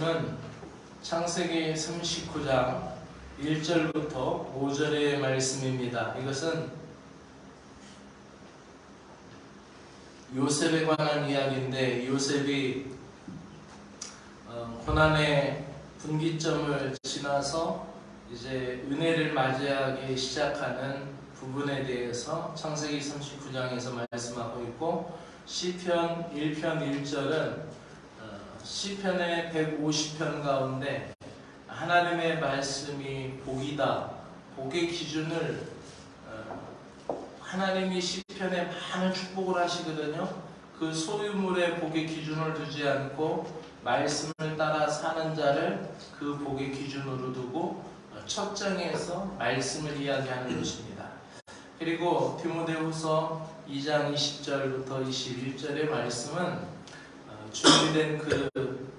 말씀은 창세기 39장 1절부터 5절의 말씀입니다. 이것은 요셉에 관한 이야기인데, 요셉이 고난의 분기점을 지나서 이제 은혜를 맞이하기 시작하는 부분에 대해서 창세기 39장에서 말씀하고 있고, 시편 1편 1절은 시편의 150편 가운데 하나님의 말씀이 복이다, 복의 기준을 하나님이 시편에 많은 축복을 하시거든요. 그 소유물의 복의 기준을 두지 않고 말씀을 따라 사는 자를 그 복의 기준으로 두고 첫 장에서 말씀을 이야기하는 것입니다. 그리고 디모데후서 2장 20절부터 21절의 말씀은 준비된 그릇,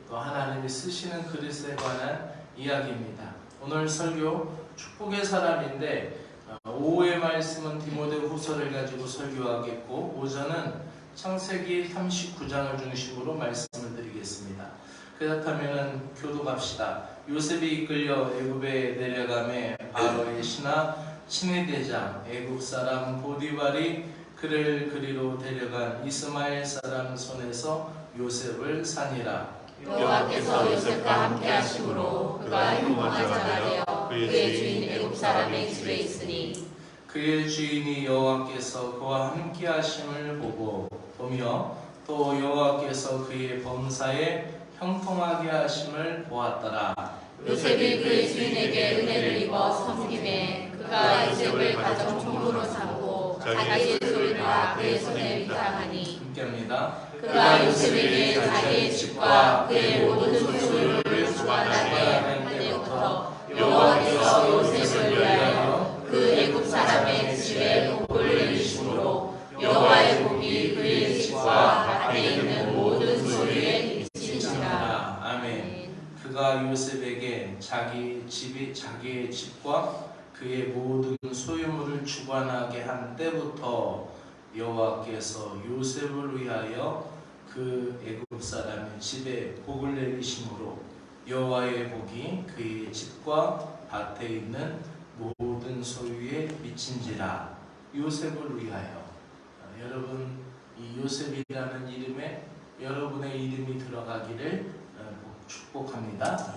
또 하나님이 쓰시는 그릇에 관한 이야기입니다. 오늘 설교 축복의 사람인데, 오후의 말씀은 디모데후서를 가지고 설교하겠고, 오전은 창세기 39장을 중심으로 말씀을 드리겠습니다. 그렇다면 교도 갑시다. 요셉이 이끌려 애굽에 내려가매 바로의 신하 친위대장 애굽 사람 보디발이 그를 그리로 데려간 이스마엘 사람 손에서 요셉을 산이라. 여호와께서 요셉과 함께 하심으로 그가 형통한 자가 되어 그의 주인 애굽 사람의 집에 있으니, 그의 주인이 여호와께서 그와 함께 하심을 보며 또 여호와께서 그의 범사에 형통하게 하심을 보았더라. 요셉이 그의 주인에게 은혜를 입어 섬김에 그가 요셉을 가정 총무로 삼고 자기의 소유가 그의 손에 위탁하니, 함께합니다. 그가 요셉에게 자기의 집과 그의 모든 소유를 주관하게 할 때부터 여호와께서 요셉을 위하여 그 애굽 사람의 집에 복을 내리심으로 여호와의 복이 그의 집과 밭에 있는 모든 소유에 미치니라. 아멘. 그가 요셉에게 자기의 집과 그의 모든 소유물을 주관하게 한 때부터 여호와께서 요셉을 위하여 그 애굽 사람의 집에 복을 내리심으로 여호와의 복이 그의 집과 밭에 있는 모든 소유에 미친지라. 요셉을 위하여. 여러분, 이 요셉이라는 이름에 여러분의 이름이 들어가기를 축복합니다.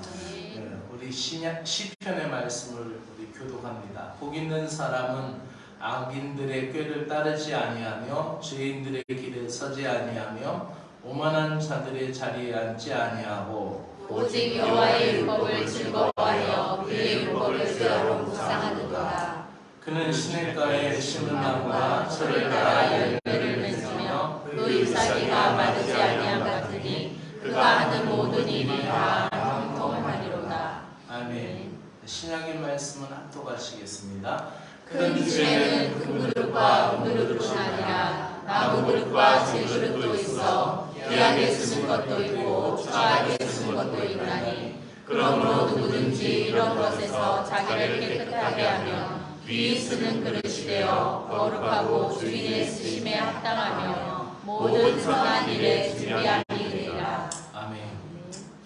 우리 시편의 말씀을 우리 교독합니다. 복 있는 사람은 악인들의 꾀를 따르지 아니하며 죄인들의 길에 서지 아니하며 오만한 자들의 자리에 앉지 아니하고 오직 여호와의 율법을 즐거워하여 그의 율법을 주야로 묵상하는도다. 그는 시냇가에 심은 나무가 철을 따라 열매를 맺으며 그 잎사귀가 마르지 아니함 같으니 그가 하는 모든 일이 다 형통하리로다. 아멘. 신약의 말씀은 합독하시겠습니다. 큰 집에는 큰 그릇과 은그릇뿐 아니라 나무 그릇과 질그릇도 있어 귀하게 쓰는 것도 있고 추하게 쓰는 것도 있나니, 그러므로 누구든지 이런 것에서 자기를 깨끗하게 하면 귀히 쓰는 그릇이 되어 거룩하고 주인의 쓰심에 합당하며 모든 선한 일에 준비함이 되리라. 아멘.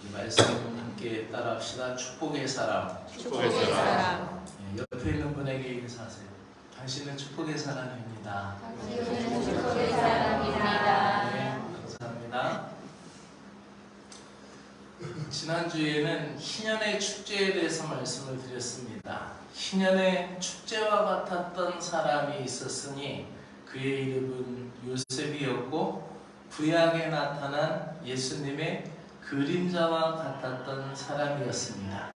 이 말씀 함께 따라합시다. 축복의 사람. 축복의 사람. 옆에 있는 분에게 인사하세요. 당신은 축복의 사람입니다. 당신은 축복의 사람입니다. 네, 감사합니다. 지난주에는 희년의 축제에 대해서 말씀을 드렸습니다. 희년의 축제와 같았던 사람이 있었으니 그의 이름은 요셉이었고, 구약에 나타난 예수님의 그림자와 같았던 사람이었습니다.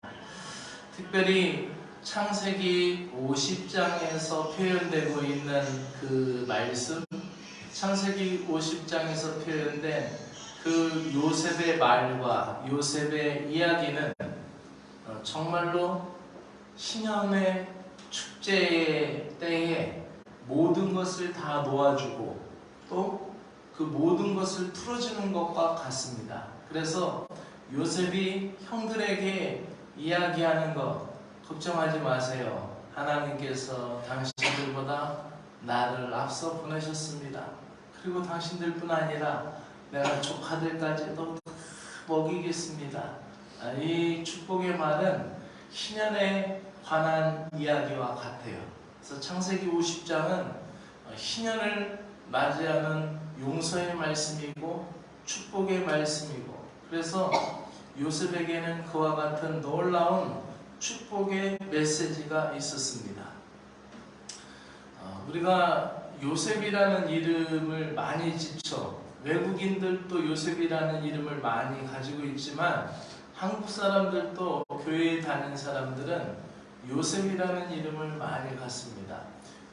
특별히 창세기 50장에서 표현되고 있는 그 말씀, 창세기 50장에서 표현된 그 요셉의 말과 요셉의 이야기는 정말로 신년의 축제의 때에 모든 것을 다 놓아주고 또 그 모든 것을 풀어주는 것과 같습니다. 그래서 요셉이 형들에게 이야기하는 것, 걱정하지 마세요. 하나님께서 당신들보다 나를 앞서 보내셨습니다. 그리고 당신들뿐 아니라 내가 조카들까지도 먹이겠습니다. 이 축복의 말은 희년에 관한 이야기와 같아요. 그래서 창세기 50장은 희년을 맞이하는 용서의 말씀이고 축복의 말씀이고, 그래서 요셉에게는 그와 같은 놀라운 축복의 메시지가 있었습니다. 우리가 요셉이라는 이름을 많이 지쳐, 외국인들도 요셉이라는 이름을 많이 가지고 있지만 한국 사람들도 교회에 다니는 사람들은 요셉이라는 이름을 많이 갖습니다.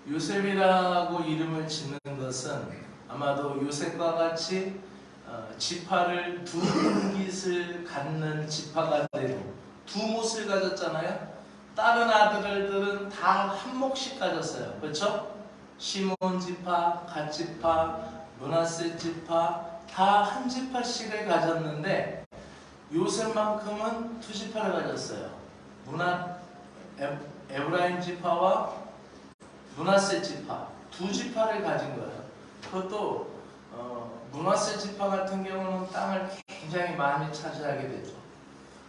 요셉이라고 이름을 짓는 것은 아마도 요셉과 같이 지파를 두 깃을 갖는 지파가 되고, 두 못을 가졌잖아요. 다른 아들들은 다 한 몫씩 가졌어요. 그렇죠? 시몬 지파, 갓 지파, 므낫세 지파 다 한 지파씩을 가졌는데 요셉만큼은 두 지파를 가졌어요. 에브라임 지파와 므낫세 지파 두 지파를 가진 거예요. 그것도 므낫세 지파 같은 경우는 땅을 굉장히 많이 차지하게 되죠.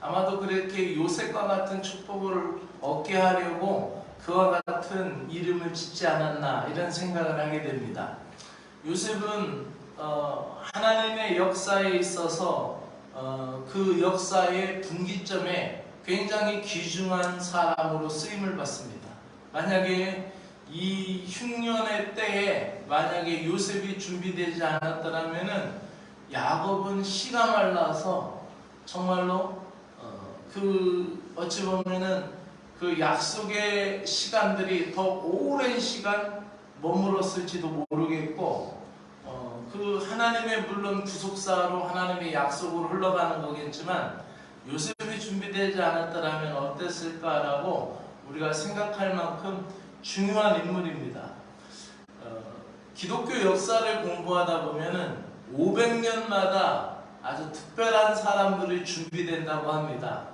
아마도 그렇게 요셉과 같은 축복을 얻게 하려고 그와 같은 이름을 짓지 않았나, 이런 생각을 하게 됩니다. 요셉은 하나님의 역사에 있어서 그 역사의 분기점에 굉장히 귀중한 사람으로 쓰임을 받습니다. 만약에 이 흉년의 때에 만약에 요셉이 준비되지 않았더라면은 야곱은 씨가 말라서 정말로 어찌 보면은 그 약속의 시간들이 더 오랜 시간 머물렀을지도 모르겠고, 그 하나님의 물론 구속사로 하나님의 약속으로 흘러가는 거겠지만 요셉이 준비되지 않았더라면 어땠을까라고 우리가 생각할 만큼 중요한 인물입니다. 기독교 역사를 공부하다 보면은 500년마다 아주 특별한 사람들이 준비된다고 합니다.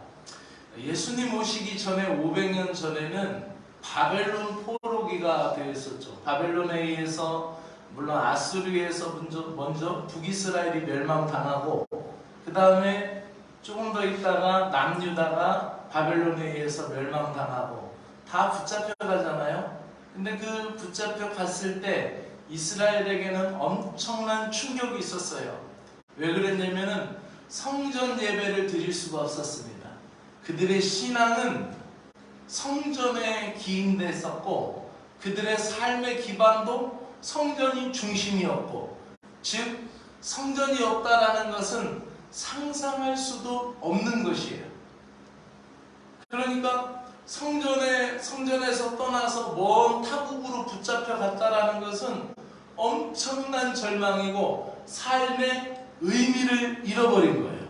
예수님 오시기 전에 500년 전에는 바벨론 포로기가 되어 있었죠. 바벨론에 의해서, 물론 아수르에서 먼저 북이스라엘이 멸망당하고, 그 다음에 조금 더 있다가 남유다가 바벨론에 의해서 멸망당하고 다 붙잡혀 가잖아요. 근데 그 붙잡혀 갔을 때 이스라엘에게는 엄청난 충격이 있었어요. 왜 그랬냐면은 성전 예배를 드릴 수가 없었습니다. 그들의 신앙은 성전에 기인됐었고, 그들의 삶의 기반도 성전이 중심이었고, 즉 성전이 없다라는 것은 상상할 수도 없는 것이에요. 그러니까 성전에서 떠나서 먼 타국으로 붙잡혀 갔다라는 것은 엄청난 절망이고 삶의 의미를 잃어버린 거예요.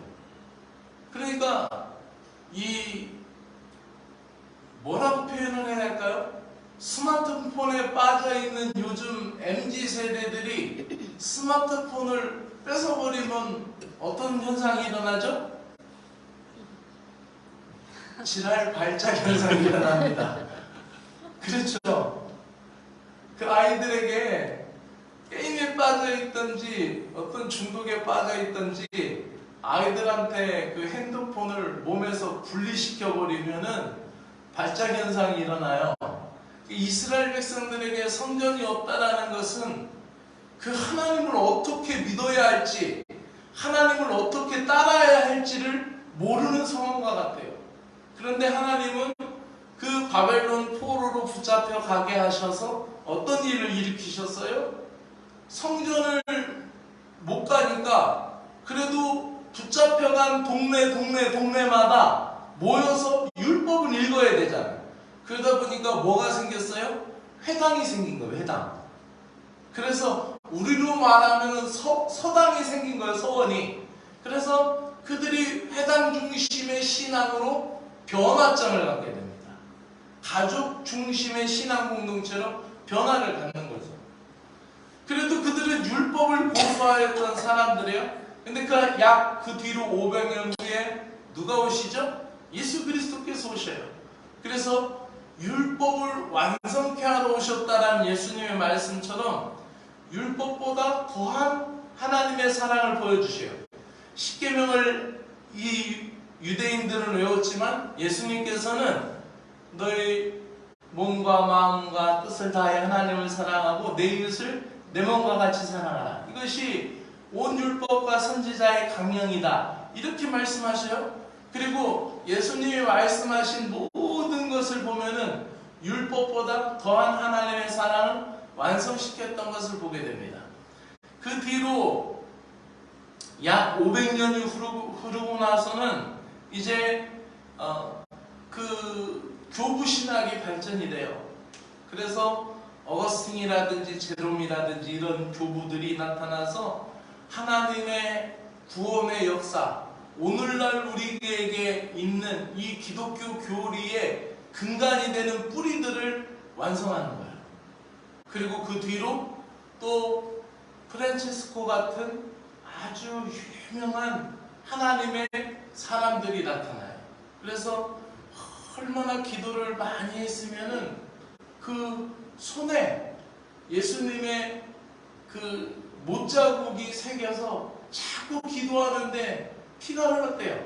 그러니까 뭐라고 표현을 해야 할까요? 스마트폰에 빠져있는 요즘 MZ세대들이 스마트폰을 뺏어버리면 어떤 현상이 일어나죠? 지랄 발작 현상이 일어납니다. 그렇죠? 그 아이들에게 게임에 빠져있든지 어떤 중독에 빠져있든지 아이들한테 그 핸드폰을 몸에서 분리시켜버리면은 발작 현상이 일어나요. 이스라엘 백성들에게 성전이 없다라는 것은 그 하나님을 어떻게 믿어야 할지, 하나님을 어떻게 따라야 할지를 모르는 상황과 같아요. 그런데 하나님은 그 바벨론 포로로 붙잡혀 가게 하셔서 어떤 일을 일으키셨어요? 성전을 못 가니까 그래도 붙잡혀간 동네마다 모여서 율법을 읽어야 되잖아요. 그러다 보니까 뭐가 생겼어요? 회당이 생긴 거예요. 회당. 그래서 우리로 말하면 서당이 생긴 거예요. 서원이. 그래서 그들이 회당 중심의 신앙으로 변화점을 갖게 됩니다. 가족 중심의 신앙 공동체로 변화를 갖는 거죠. 그래도 그들은 율법을 고수하였던 사람들이에요. 근데 그 뒤로 500년 후에 누가 오시죠? 예수 그리스도께서 오셔요. 그래서 율법을 완성케 하러 오셨다라는 예수님의 말씀처럼 율법보다 더한 하나님의 사랑을 보여주셔요. 십계명을 이 유대인들은 외웠지만 예수님께서는 너의 몸과 마음과 뜻을 다해 하나님을 사랑하고 내 이웃을 내 몸과 같이 사랑하라. 이것이 온 율법과 선지자의 강령이다. 이렇게 말씀하셔요. 그리고 예수님이 말씀하신 모든 것을 보면은 율법보다 더한 하나님의 사랑을 완성시켰던 것을 보게 됩니다. 그 뒤로 약 500년이 흐르고 나서는 이제 그 교부 신학이 발전이 돼요. 그래서 어거스틴이라든지 제롬이라든지 이런 교부들이 나타나서 하나님의 구원의 역사, 오늘날 우리에게 있는 이 기독교 교리의 근간이 되는 뿌리들을 완성하는 거예요. 그리고 그 뒤로 또 프란체스코 같은 아주 유명한 하나님의 사람들이 나타나요. 그래서 얼마나 기도를 많이 했으면은 그 손에 예수님의 그 못자국이 새겨서 자꾸 기도하는데 피가 흘렀대요.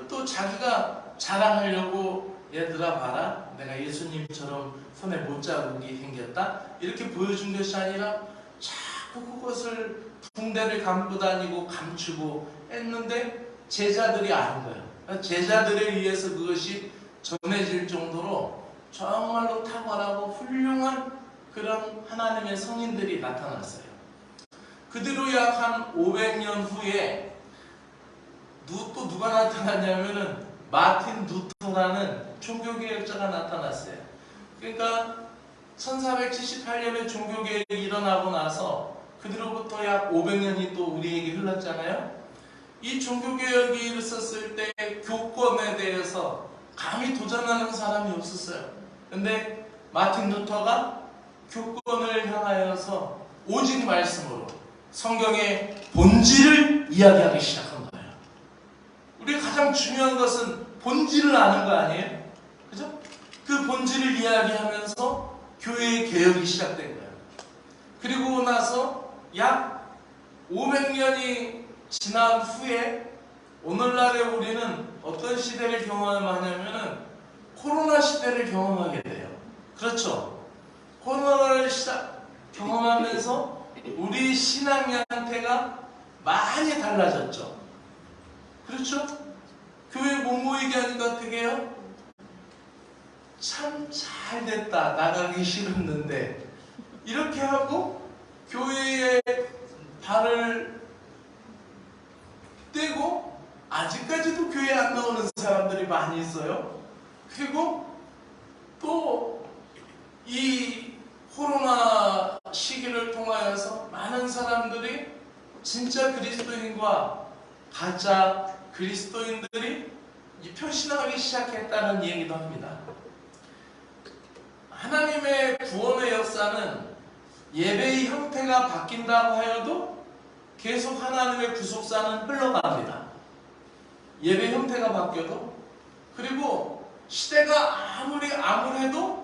또 자기가 자랑하려고 얘들아 봐라, 내가 예수님처럼 손에 못자국이 생겼다 이렇게 보여준 것이 아니라 자꾸 그것을 붕대를 감고 다니고 감추고 했는데 제자들이 아는 거예요. 제자들에 의해서 그것이 전해질 정도로 정말로 탁월하고 훌륭한 그런 하나님의 성인들이 나타났어요. 그 뒤로 약 한 500년 후에 또 누가 나타났냐면은 마틴 루터라는 종교개혁자가 나타났어요. 그러니까 1478년에 종교개혁이 일어나고 나서 그 뒤로부터 약 500년이 또 우리에게 흘렀잖아요. 이 종교개혁이 있었을 때 교권에 대해서 감히 도전하는 사람이 없었어요. 근데 마틴 루터가 교권을 향하여서 오직 말씀으로 성경의 본질을 이야기하기 시작한 거예요. 우리가 가장 중요한 것은 본질을 아는 거 아니에요? 그죠? 그 본질을 이야기하면서 교회의 개혁이 시작된 거예요. 그리고 나서 약 500년이 지난 후에 오늘날에 우리는 어떤 시대를 경험하냐면은 코로나 시대를 경험하게 돼요. 그렇죠? 코로나를 경험하면서 우리 신앙 양태가 많이 달라졌죠. 그렇죠? 교회 못 모이게 하니까 어떻게 해요? 참 잘됐다, 나가기 싫었는데 이렇게 하고 교회에 발을 떼고 아직까지도 교회에 안 나오는 사람들이 많이 있어요. 그리고 또 이 코로나 시기를 통하여서 많은 사람들이 진짜 그리스도인과 가짜 그리스도인들이 표신하기 시작했다는 얘기도 합니다. 하나님의 구원의 역사는 예배의 형태가 바뀐다고 하여도 계속 하나님의 구속사는 흘러갑니다. 예배 형태가 바뀌어도, 그리고 시대가 아무리 암울해도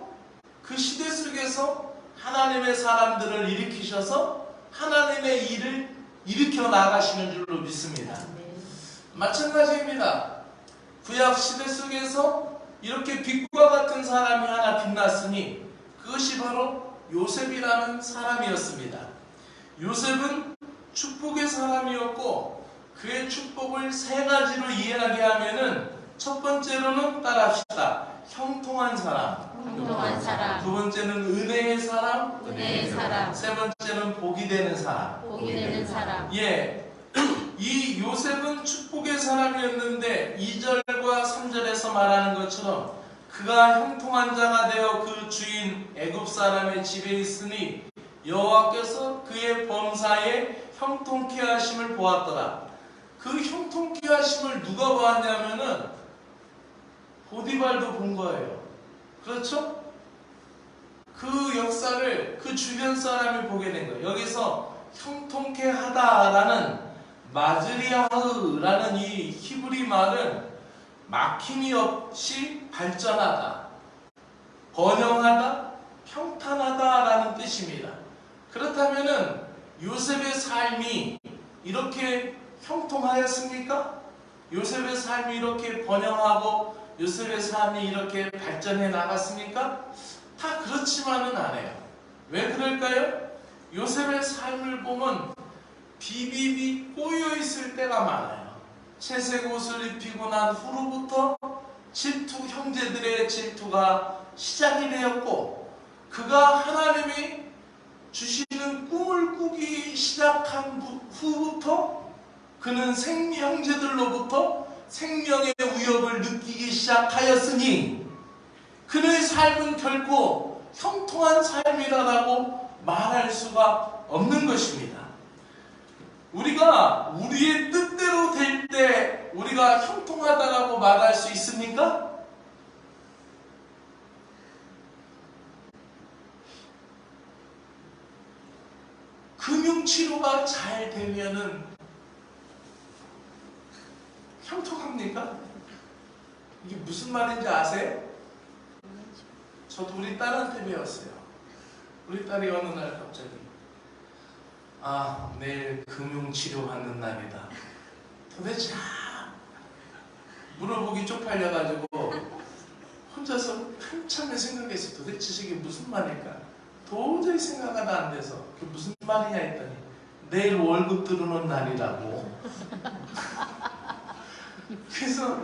그 시대 속에서 하나님의 사람들을 일으키셔서 하나님의 일을 일으켜 나가시는 줄로 믿습니다. 마찬가지입니다. 구약 시대 속에서 이렇게 빛과 같은 사람이 하나 빛났으니 그것이 바로 요셉이라는 사람이었습니다. 요셉은 축복의 사람이었고 그의 축복을 세 가지로 이야기하면은 첫 번째로는 따라합시다. 형통한 사람. 형통한 사람. 두 번째는 은혜의 사람. 은혜의 사람. 세 번째는 복이 되는 사람. 복이 되는 사람. 예. 이 요셉은 축복의 사람이었는데 2절과 3절에서 말하는 것처럼 그가 형통한 자가 되어 그 주인 애굽 사람의 집에 있으니 여호와께서 그의 범사에 형통케 하심을 보았더라. 그 형통케 하심을 누가 보았냐면은 보디발도 본 거예요. 그렇죠? 그 역사를 그 주변 사람이 보게 된 거예요. 여기서 형통케 하다라는 마즈리아흐라는 이 히브리 말은 막힘이 없이 발전하다, 번영하다, 평탄하다라는 뜻입니다. 그렇다면은 요셉의 삶이 이렇게 형통하였습니까? 요셉의 삶이 이렇게 번영하고 요셉의 삶이 이렇게 발전해 나갔습니까? 다 그렇지만은 않아요. 왜 그럴까요? 요셉의 삶을 보면 비비비 꼬여 있을 때가 많아요. 채색 옷을 입히고 난 후로부터 질투, 형제들의 질투가 시작이 되었고, 그가 하나님이 주시는 꿈을 꾸기 시작한 후부터 그는 형제들로부터 생명의 위협을 느끼기 시작하였으니 그의 삶은 결코 형통한 삶이라고 말할 수가 없는 것입니다. 우리가 우리의 뜻대로 될 때 우리가 형통하다고 말할 수 있습니까? 금융치료가 잘 되면은 형통합니까? 이게 무슨 말인지 아세요? 저도 우리 딸한테 배웠어요. 우리 딸이 어느 날 갑자기 내일 금융치료 받는 날이다. 도대체 물어보기 쪽팔려가지고 혼자서 한참을 생각했어요. 도대체 이게 무슨 말일까? 도저히 생각하다 안 돼서 그게 무슨 말이냐 했더니 내일 월급 들어오는 날이라고. 그래서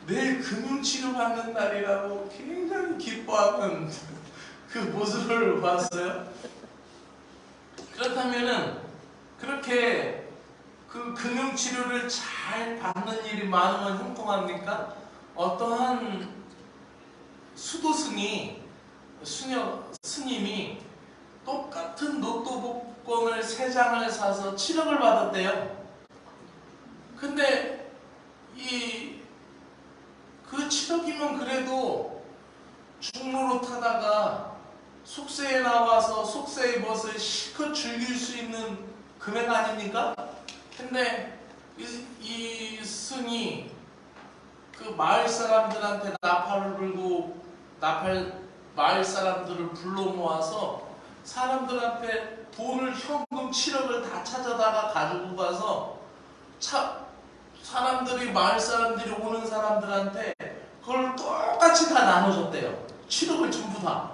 내일 금융치료 받는 날이라고 굉장히 기뻐하는 그 모습을 봤어요. 그렇다면은 그렇게 그 금융치료를 잘 받는 일이 많으면 형통합니까? 어떠한 수도승이 스님이 똑같은 로또 복권을 3장을 사서 7억을 받았대요. 근데 그 7억이면 그래도 중로로 타다가 속세에 나와서 속세의 멋을 실컷 즐길 수 있는 금액 아닙니까? 근데 이 승이 그 마을 사람들한테 나팔을 불고 마을 사람들을 불러 모아서 사람들한테 돈을 현금 7억을 다 찾아다가 가지고 가서 마을 사람들이 오는 사람들한테 그걸 똑같이 다 나눠줬대요. 7억을 전부 다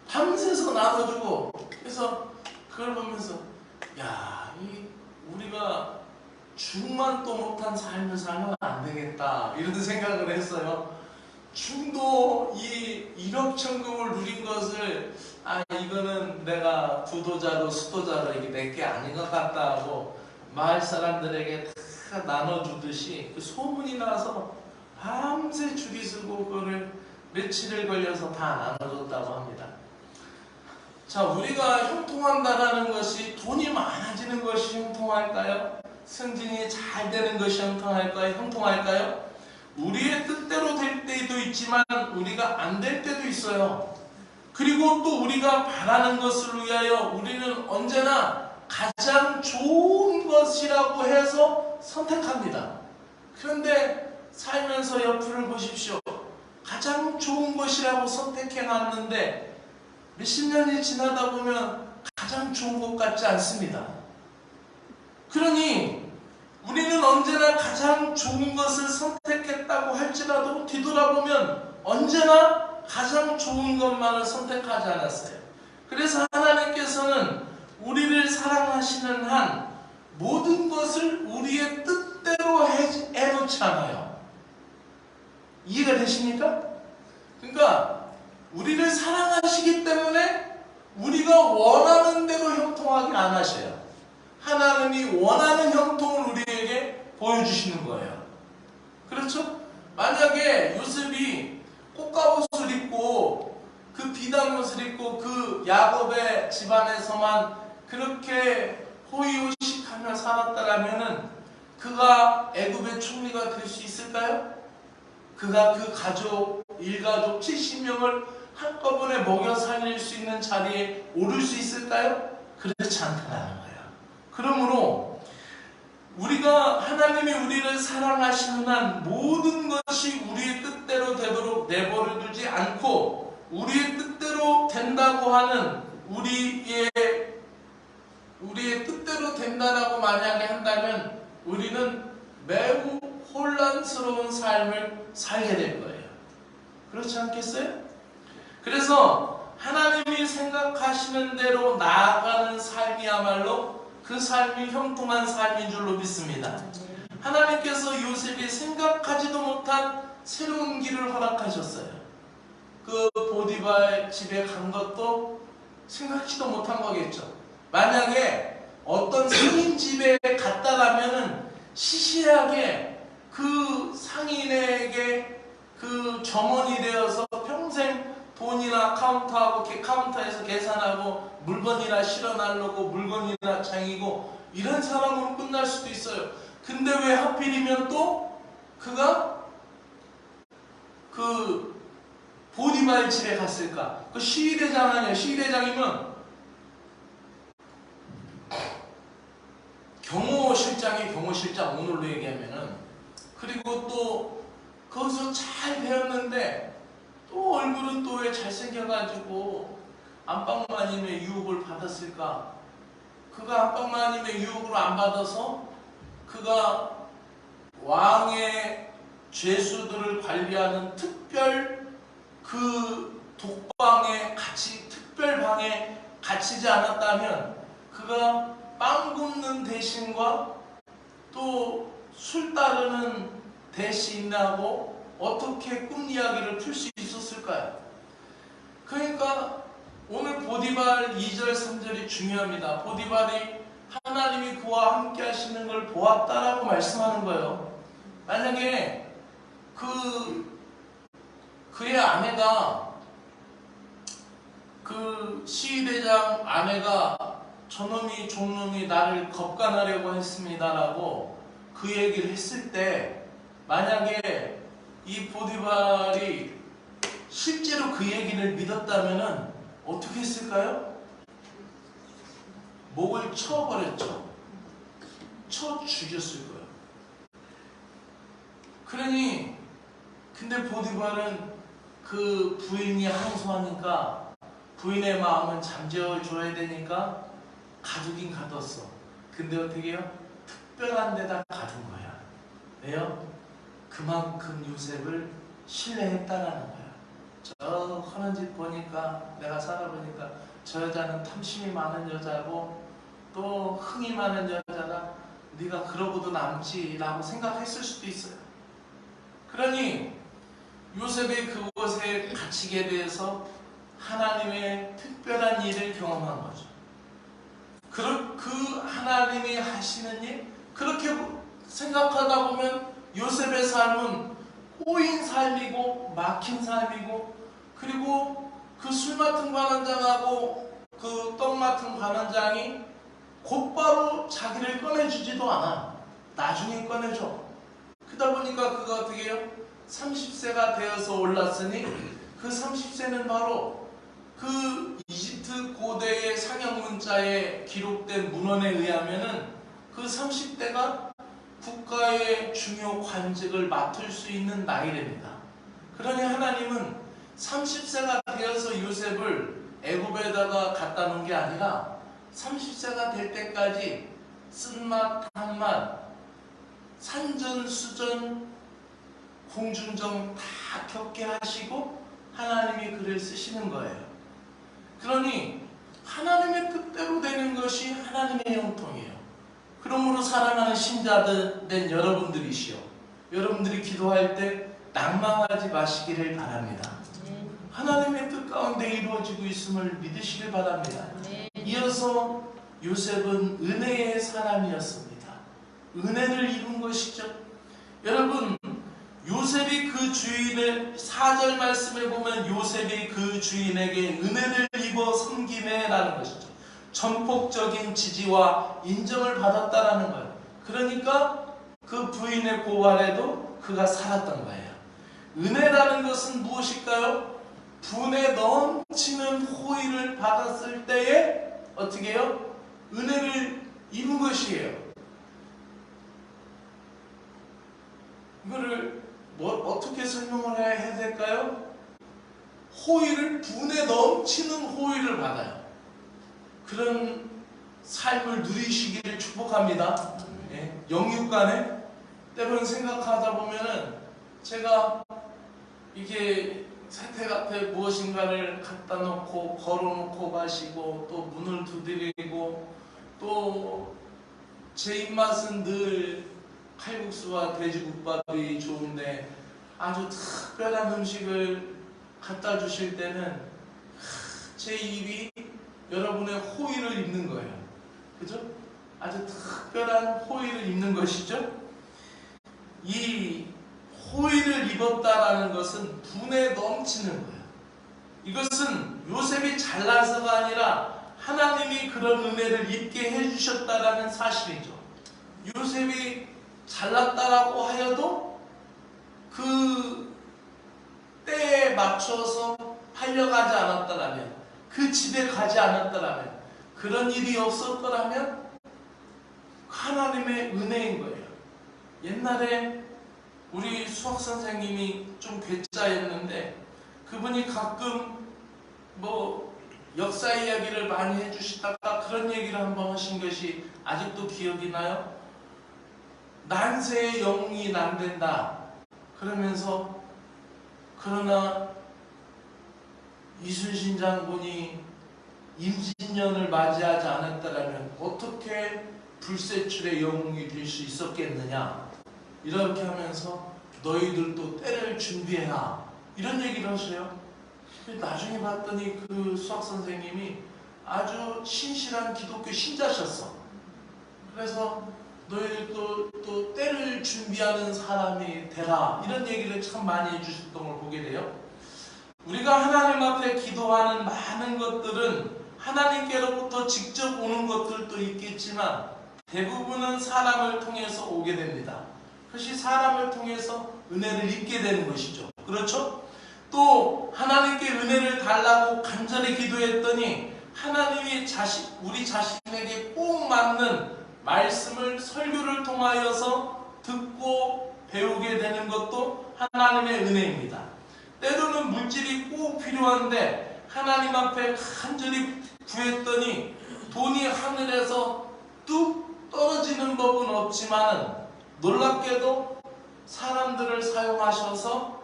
밤새서 나눠주고. 그래서 그걸 보면서 우리가 중만 또 못한 삶을 살면 안 되겠다 이런 생각을 했어요. 중도 이 1억 천금을 누린 것을 이거는 내가 부도자로 수도자로 이게 내게 아닌 것 같다 하고 마을 사람들에게 다 나눠주듯이 그 소문이 나서 밤새 줄이 서고 그거를 며칠을 걸려서 다 나눠줬다고 합니다. 자, 우리가 형통한다라는 것이 돈이 많아지는 것이 형통할까요? 승진이 잘 되는 것이 형통할까요? 우리의 뜻대로 될 때도 있지만 우리가 안 될 때도 있어요. 그리고 또 우리가 바라는 것을 위하여 우리는 언제나 가장 좋은 것이라고 해서 선택합니다. 그런데 살면서 옆을 보십시오. 가장 좋은 것이라고 선택해 놨는데 몇십 년이 지나다 보면 가장 좋은 것 같지 않습니다. 그러니 우리는 언제나 가장 좋은 것을 선택했다고 할지라도 뒤돌아보면 언제나 가장 좋은 것만을 선택하지 않았어요. 그래서 하나님께서는 우리를 사랑하시는 한 모든 것을 우리의 뜻대로 해놓지 않아요. 이해가 되십니까? 그러니까 우리를 사랑하시기 때문에 우리가 원하는 대로 형통하게 안 하셔요. 하나님이 원하는 형통을 우리에게 보여주시는 거예요. 그렇죠? 만약에 요셉이 꽃가옷을 입고 그 비단옷을 입고 그 야곱의 집안에서만 그렇게 호의호식하며 살았다라면은 그가 애굽의 총리가 될 수 있을까요? 그가 그 가족, 일가족 70명을 한꺼번에 먹여 살릴 수 있는 자리에 오를 수 있을까요? 그렇지 않다는 거예요. 그러므로 우리가 하나님이 우리를 사랑하시는 한 모든 것이 우리의 뜻대로 되도록 내버려 두지 않고 우리의 뜻대로 된다고 하는 우리의 뜻대로 된다라고 만약에 한다면 우리는 매우 삶을 살게 될 거예요. 그렇지 않겠어요? 그래서 하나님이 생각하시는 대로 나아가는 삶이야말로 그 삶이 형통한 삶인 줄로 믿습니다. 하나님께서 요셉이 생각하지도 못한 새로운 길을 허락하셨어요. 그 보디발 집에 간 것도 생각지도 못한 거겠죠. 만약에 어떤 상인 집에 갔다라면은 시시하게 그 상인에게 그 점원이 되어서 평생 돈이나 카운터에서 계산하고 물건이나 실어나르고 물건이나 장이고 이런 사람으로 끝날 수도 있어요. 근데 왜 하필이면 또 그가 그 보디발 집에 갔을까? 그 시위대장 아니에요. 시위대장이면 경호실장 오늘로 얘기하면은, 그리고 또 거기서 잘 배웠는데 또 얼굴은 또 왜 잘생겨가지고 안방마님의 유혹을 받았을까? 그가 안방마님의 유혹을 안 받아서 그가 왕의 죄수들을 관리하는 특별 그 독방에 특별방에 갇히지 않았다면 그가 빵 굽는 대신과 또 술 따르는 대신하고 어떻게 꿈 이야기를 풀 수 있었을까요? 그러니까 오늘 보디발 2절 3절이 중요합니다. 보디발이 하나님이 그와 함께 하시는 걸 보았다라고 말씀하는 거예요. 만약에 그의 아내가, 그 시위대장 아내가 저놈이 종놈이 나를 겁간하려고 했습니다라고 그 얘기를 했을 때, 만약에 이 보디발이 실제로 그 얘기를 믿었다면은 어떻게 했을까요? 목을 쳐버렸죠. 쳐 죽였을 거예요. 그러니 근데 보디발은 그 부인이 항소하니까 부인의 마음은 잠재워줘야 되니까 가두긴 가뒀어. 근데 어떻게 해요? 특별한 데다 가둔 거야. 왜요? 그만큼 요셉을 신뢰했다라는 거야. 저 하는 짓 보니까, 내가 살아보니까 저 여자는 탐심이 많은 여자고 또 흥이 많은 여자다. 네가 그러고도 남지라고 생각했을 수도 있어요. 그러니 요셉이 그곳에 갇히게 돼서 하나님의 특별한 일을 경험한 거죠. 그 하나님이 하시는 일, 그렇게 생각하다 보면 요셉의 삶은 꼬인 삶이고 막힌 삶이고, 그리고 그 술 맡은 관원장하고 그 떡 맡은 관원장이 곧바로 자기를 꺼내주지도 않아. 나중에 꺼내줘. 그러다 보니까 그가 어떻게 해요? 30세가 되어서 올랐으니 그 30세는 바로 그 이집트 고대의 상형문자에 기록된 문헌에 의하면은 그 30대가 국가의 중요 관직을 맡을 수 있는 나이랍니다. 그러니 하나님은 30세가 되어서 요셉을 애굽에다가 갖다 놓은 게 아니라 30세가 될 때까지 쓴맛, 단맛, 산전수전, 공중정 다 겪게 하시고 하나님이 글을 쓰시는 거예요. 그러니 하나님의 뜻대로 되는 것이 하나님의 형통이에요. 그러므로 사랑하는 신자들 된 여러분들이시여, 여러분들이 기도할 때 낭망하지 마시기를 바랍니다. 하나님의 뜻 가운데 이루어지고 있음을 믿으시길 바랍니다. 이어서 요셉은 은혜의 사람이었습니다. 은혜를 입은 것이죠. 여러분, 요셉이 그 주인을, 4절 말씀에 보면 요셉이 그 주인에게 은혜를 입어 섬기매라는 것이죠. 전폭적인 지지와 인정을 받았다라는 거예요. 그러니까 그 부인의 고발에도 그가 살았던 거예요. 은혜라는 것은 무엇일까요? 분에 넘치는 호의를 받았을 때에 어떻게 해요? 은혜를 입은 것이에요. 이거를 어떻게 설명을 해야 될까요? 호의를, 분에 넘치는 호의를 받아요. 그런 삶을 누리시기를 축복합니다. 예, 영육간에 때로는 생각하다 보면은 제가 이게 세택 앞에 무엇인가를 갖다 놓고 걸어놓고 가시고 또 문을 두드리고 또 제 입맛은 늘 칼국수와 돼지국밥이 좋은데 아주 특별한 음식을 갖다 주실 때는 제 입이 여러분의 호의를 입는 거예요. 그죠? 아주 특별한 호의를 입는 것이죠. 이 호의를 입었다라는 것은 분에 넘치는 거예요. 이것은 요셉이 잘나서가 아니라 하나님이 그런 은혜를 입게 해주셨다라는 사실이죠. 요셉이 잘났다라고 하여도 그 때에 맞춰서 팔려가지 않았다라면, 그 집에 가지 않았다라면, 그런 일이 없었더라면 하나님의 은혜인 거예요. 옛날에 우리 수학 선생님이 좀 괴짜였는데 그분이 가끔 뭐 역사 이야기를 많이 해주시다가 그런 얘기를 한번 하신 것이 아직도 기억이 나요. 난세의 영웅이 남된다 그러면서, 그러나 이순신 장군이 임진년을 맞이하지 않았다면 어떻게 불세출의 영웅이 될 수 있었겠느냐, 이렇게 하면서 너희들도 때를 준비해라 이런 얘기를 하셔요. 나중에 봤더니 그 수학 선생님이 아주 신실한 기독교 신자셨어. 그래서 너희들도 또 때를 준비하는 사람이 되라 이런 얘기를 참 많이 해주셨던 걸 보게 돼요. 우리가 하나님 앞에 기도하는 많은 것들은 하나님께로부터 직접 오는 것들도 있겠지만 대부분은 사람을 통해서 오게 됩니다. 그것이 사람을 통해서 은혜를 입게 되는 것이죠. 그렇죠? 또 하나님께 은혜를 달라고 간절히 기도했더니 하나님이 우리 자신에게 꼭 맞는 말씀을 설교를 통하여서 듣고 배우게 되는 것도 하나님의 은혜입니다. 때로는 물질이 꼭 필요한데 하나님 앞에 간절히 구했더니 돈이 하늘에서 뚝 떨어지는 법은 없지만 놀랍게도 사람들을 사용하셔서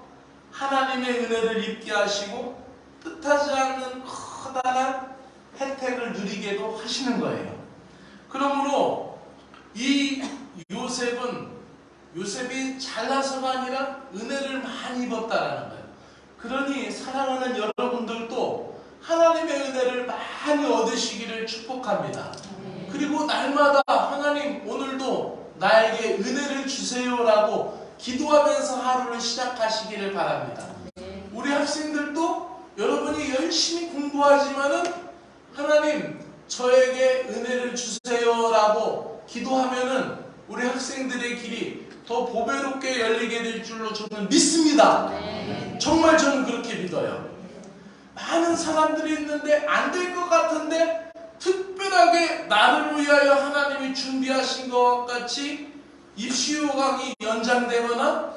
하나님의 은혜를 입게 하시고 뜻하지 않는 커다란 혜택을 누리게도 하시는 거예요. 그러므로 이 요셉이 잘나서가 아니라 은혜를 많이 입었다라는 거예요. 그러니 사랑하는 여러분들도 하나님의 은혜를 많이 얻으시기를 축복합니다. 그리고 날마다 하나님 오늘도 나에게 은혜를 주세요라고 기도하면서 하루를 시작하시기를 바랍니다. 우리 학생들도 여러분이 열심히 공부하지만은 하나님 저에게 은혜를 주세요라고 기도하면은 우리 학생들의 길이 더 보배롭게 열리게 될 줄로 저는 믿습니다. 정말 저는 그렇게 믿어요. 많은 사람들이 있는데 안 될 것 같은데 특별하게 나를 위하여 하나님이 준비하신 것 같이 입시 요강이 연장되거나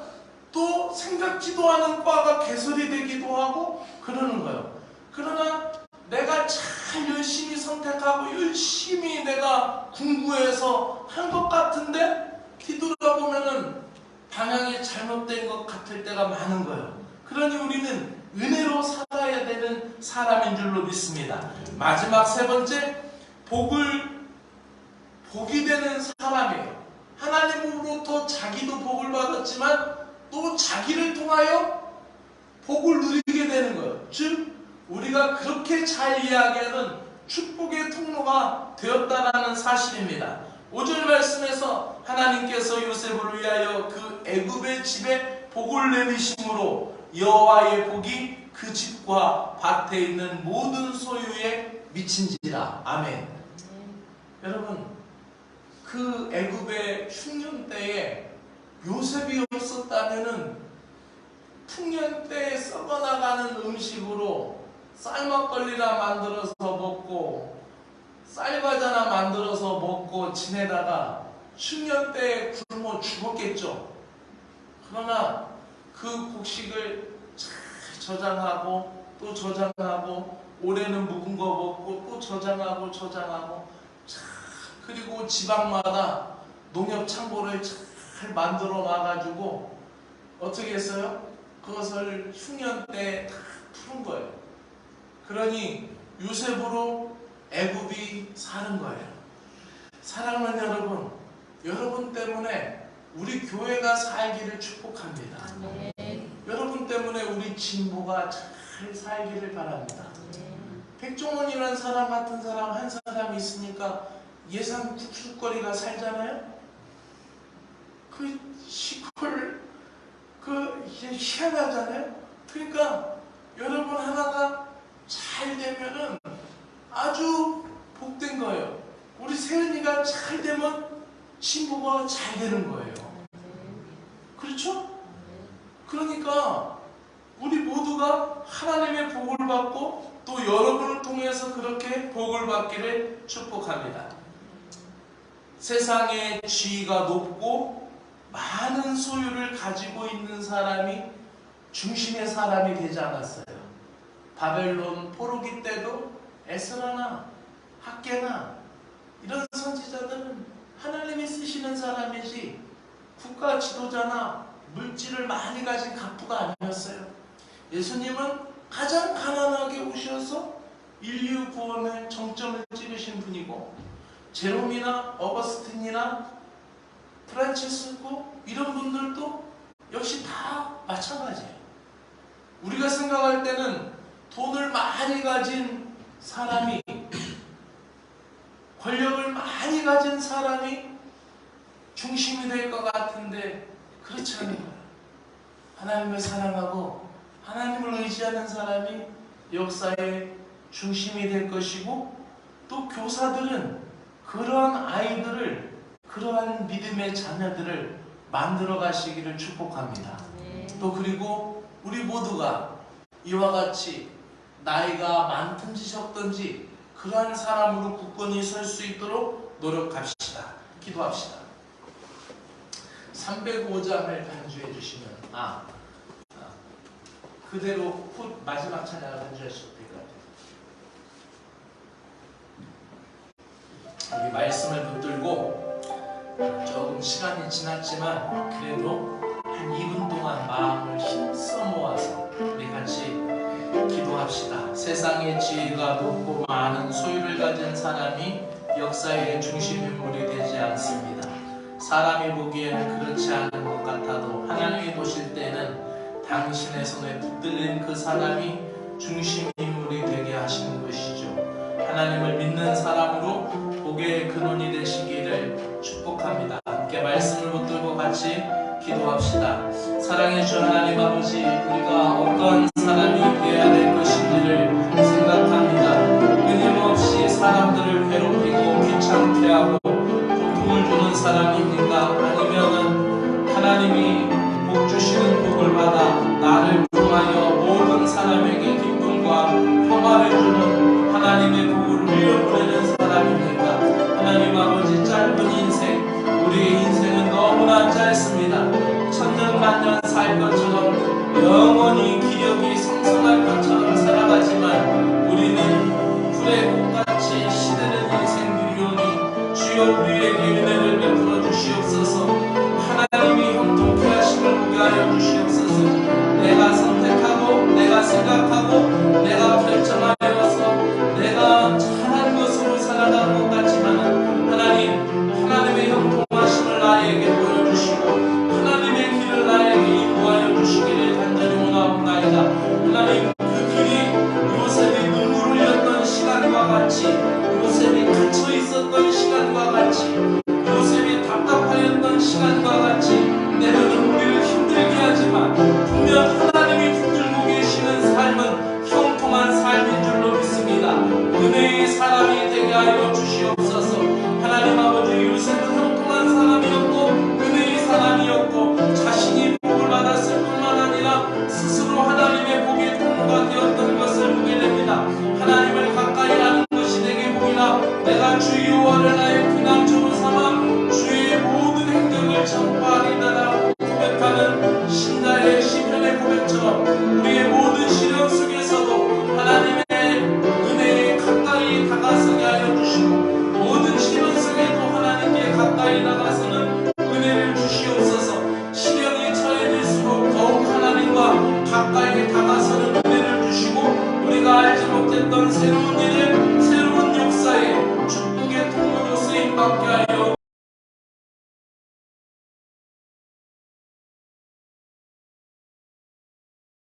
또 생각지도 않은 과가 개설이 되기도 하고 그러는 거예요. 그러나 내가 잘 열심히 선택하고 열심히 내가 공부해서 한 것 같은데 뒤돌아보면은 방향이 잘못된 것 같을 때가 많은 거예요. 그러니 우리는 은혜로 살아야 되는 사람인 줄로 믿습니다. 마지막 세 번째, 복이 되는 사람이에요. 하나님으로부터 자기도 복을 받았지만 또 자기를 통하여 복을 누리게 되는 거예요. 즉 우리가 그렇게 잘 이야기하는 축복의 통로가 되었다라는 사실입니다. 5절 말씀에서 하나님께서 요셉을 위하여 그 애굽의 집에 복을 내리심으로 여호와의 복이 그 집과 밭에 있는 모든 소유에 미친지라. 아멘. 여러분, 그 애굽의 흉년 때에 요셉이 없었다면은 풍년 때에 썩어나가는 음식으로 쌀막걸리나 만들어서 먹고 쌀과자나 만들어서 먹고 지내다가 흉년 때에 굶어 죽었겠죠. 그러나 그 곡식을 잘 저장하고 또 저장하고 올해는 묵은 거 먹고 또 저장하고 그리고 지방마다 농협 창고를 잘 만들어 놔가지고 어떻게 했어요? 그것을 흉년 때 다 푸는 거예요. 그러니 요셉으로 애굽이 사는 거예요. 사랑하는 여러분, 여러분 때문에 우리 교회가 살기를 축복합니다. 여러분 때문에 우리 진보가 잘 살기를 바랍니다. 백종원이라는 사람 같은 사람 한 사람이 있으니까 예산 국수거리가 살잖아요. 그 시골 희한하잖아요. 그러니까 여러분 하나가 잘 되면은 아주 복된 거예요. 우리 세은이가 잘 되면 신부가 잘 되는 거예요. 그렇죠? 그러니까 우리 모두가 하나님의 복을 받고 또 여러분을 통해서 그렇게 복을 받기를 축복합니다. 세상의 지위가 높고 많은 소유를 가지고 있는 사람이 중심의 사람이 되지 않았어요. 바벨론 포로기 때도 에스라나 학개나 이런 선지자들은 하나님이 쓰시는 사람이지 국가 지도자나 물질을 많이 가진 갑부가 아니었어요. 예수님은 가장 가난하게 오셔서 인류 구원의 정점을 찍으신 분이고, 제롬이나 어거스틴이나 프란치스코 이런 분들도 역시 다 마찬가지예요. 우리가 생각할 때는 돈을 많이 가진 사람이, 권력을 많이 가진 사람이 중심이 될 것 같은데 그렇지 않은 거예요. 하나님을 사랑하고 하나님을 의지하는 사람이 역사의 중심이 될 것이고, 또 교사들은 그러한 아이들을, 그러한 믿음의 자녀들을 만들어 가시기를 축복합니다. 또 그리고 우리 모두가 이와 같이 나이가 많든지 적든지 그러한 사람으로 굳건히 설 수 있도록 노력합시다. 기도합시다. 305장을 반주해 주시면 그대로 마지막 찬양을 반주하셔도 될 것 같아요. 우리 말씀을 붙들고 조금 시간이 지났지만 그래도 한 2분 동안 마음을 힘써 모아서 우리 같이 기도합시다. 세상의 지위가 높고 많은 소유를 가진 사람이 역사의 중심 인물이 되지 않습니다. 사람이 보기에는 그렇지 않은 것 같아도 하나님이 보실 때는 당신의 손에 붙들린 그 사람이 중심 인물이 되게 하시는 것이죠. 하나님을 믿는 사람으로 복의 근원이 되시기를 축복합니다. 함께 말씀을 붙들고 같이 기도합시다. 사랑해 주 하나님 아버지, 우리가 어떤 사람이 되어야 될 것인지를 생각합니다. 끊임없이 사람들을 괴롭히고 귀찮게 하고 고통을 주는 사람입니까? 아니면은 하나님이 복 주시는 복을 받아 나를 통하여 모든 사람에게 기쁨과 평화를 주는 하나님의 복을 흘려보내는 사람입니까? 하나님 아버지, 짧은 인생, 우리의 인생은 너무나 짧습니다. 천년만년 살 것처럼 영원히 기력이 성성할 것처럼 살아가지만 우리는 풀의 꽃같이 시드는 인생들이오니 주여 우리에게 은혜를 베풀어 주시옵소서. 하나님이 형통케 하심을 보게 하여 주시옵소서. 내가 선택하고 내가 생각하고 내가 결정하여서 내가 잘한 것으로 살아가는 것 같지만 하나님의 형통하심을 나에게 보여주시고 하나님의 길을 나에게 인도하여 주시기를 간절히 원하옵나이다. 하나님, 그 길이 요셉이 눈물을 흘렸던 시간과 같이, 요셉이 갇혀 있었던 시간과 같이, 요셉이 답답하였던 시간과 같이 때로는 우리를 힘들게 하지만 분명 하나님이 붙들고 계시는 삶은 형통한 삶인 줄로 믿습니다. 은혜의 사람이 되게 하여 주시옵소서. 하나님 아버지, 요셉은 형통한 사람이었고 은혜의 사람이었고 자신이 복을 받았을 뿐만 아니라 스스로 하나님의 복의 통로가 되었던 것을 보게 됩니다. 하나님을 가까이 하는 것이 내게 복이라, 내가 주 여호와를 나의 피난처로 삼아 주의 모든 행적을 전파하리이다 고백하는 신자의 시편의 고백처럼 우리의 모든 시련 속에서도 하나님의 은혜에 가까이 다가서게 하여 주시고, 모든 시련 속에도 하나님께 가까이 나가서는 은혜를 주시옵소서. 시련이 처해질수록 못했던 새로운 일을 새로운 역사에 축복의 통로로 쓰임받게 하여